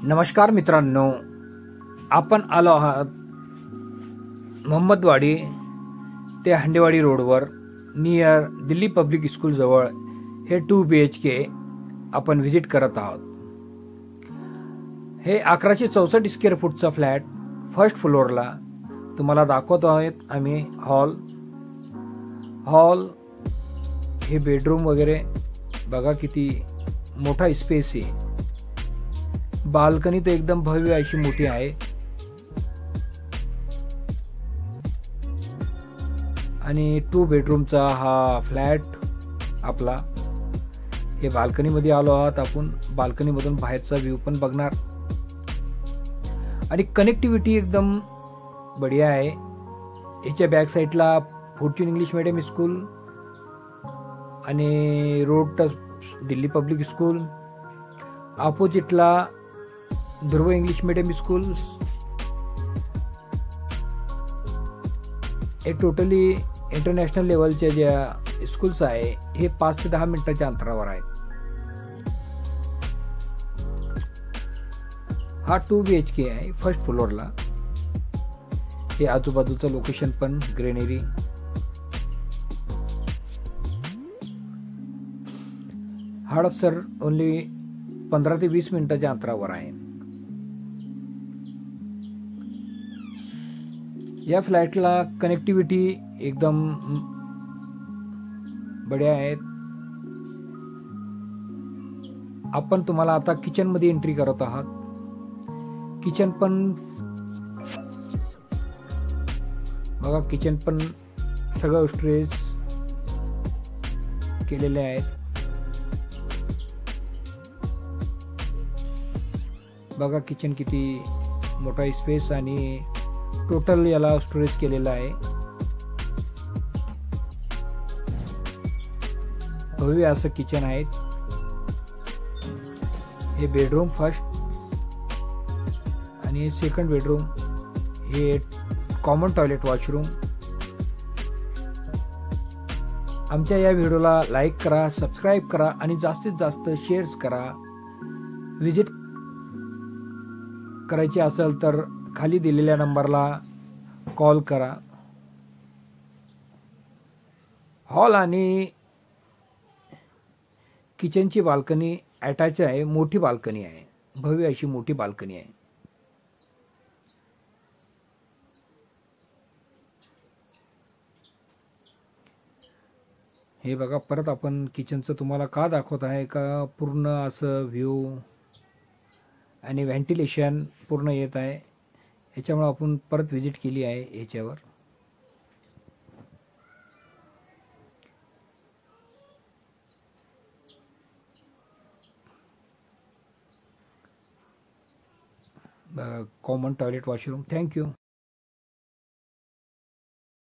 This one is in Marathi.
नमस्कार मित्रांनो, आपण आलो आहात मोहम्मदवाडी ते हंडेवाडी रोडवर नियर दिल्ली पब्लिक स्कूल जवळ हे 2 BHK आपण व्हिजिट करत आहोत। हे 1164 स्क्वेअर फूटचा फ्लॅट फर्स्ट फ्लोअरला तुम्हाला दाखवत आहोत आम्ही। हॉल हे बेडरूम वगैरे बघा किती मोठा स्पेस आहे। बाल्कनी तर एकदम भव्य अशी मोठी आहे आणि 2 बेडरूमचा हा फ्लॅट आपला। हे बाल्कनी मध्ये आलो आहात आपण। बाल्कनी मधून बाहेरचा व्ह्यू पण बघणार आणि कनेक्टिव्हिटी एकदम बढिया आहे। याच्या बॅक साइडला फॉर्च्यून इंग्लिश मीडियम स्कूल आणि road touch Delhi public school, ऑपोजिटला ध्रुव इंग्लिश मीडियम स्कूल। हे टोटली इंटरनॅशनल लेवलच्या ज्या स्कूल्स आहे हे 5 ते 10 मिनिटाच्या अंतरावर आहेत। हा 2 BHK आहे फर्स्ट फ्लोअरला। हे आजूबाजूचं लोकेशन पण ग्रीनरी। हडपसर ओनली 15 ते 20 मिनिटाच्या अंतरावर आहे। या फ्लॅटला कनेक्टिव्हिटी एकदम बढिया आहे। आपण तुम्हाला आता किचन मध्ये एंट्री करत आहात। किचन पण बघा, किचन पण सगळं स्टोरेज केलेले आहेत। बघा किचन किती मोठा स्पेस आणि टोटल याला स्टोरेज केलेला आहे। भव्य असं किचन आहे। हे बेडरूम फर्स्ट आणि सेकंड बेडरूम, हे कॉमन टॉयलेट वॉशरूम। आमच्या या व्हिडिओला लाईक करा, सबस्क्राईब करा आणि जास्तीत जास्त शेअर्स करा। विजिट करायची असेल तर खाली दिलेल्या नंबरला कॉल करा। हॉल आणि किचनची बाल्कनी अटॅच आहे। मोठी बाल्कनी आहे, भव्य अशी मोठी बाल्कनी आहे। हे बघा, परत आपण किचनचं तुम्हाला का दाखवत आहे का पूर्ण असं व्ह्यू आणि व्हेंटिलेशन पूर्ण येत आहे। याच्यामुळे आपण परत व्हिजिट केली आहे याच्यावर। Common toilet washroom. थँक्यू।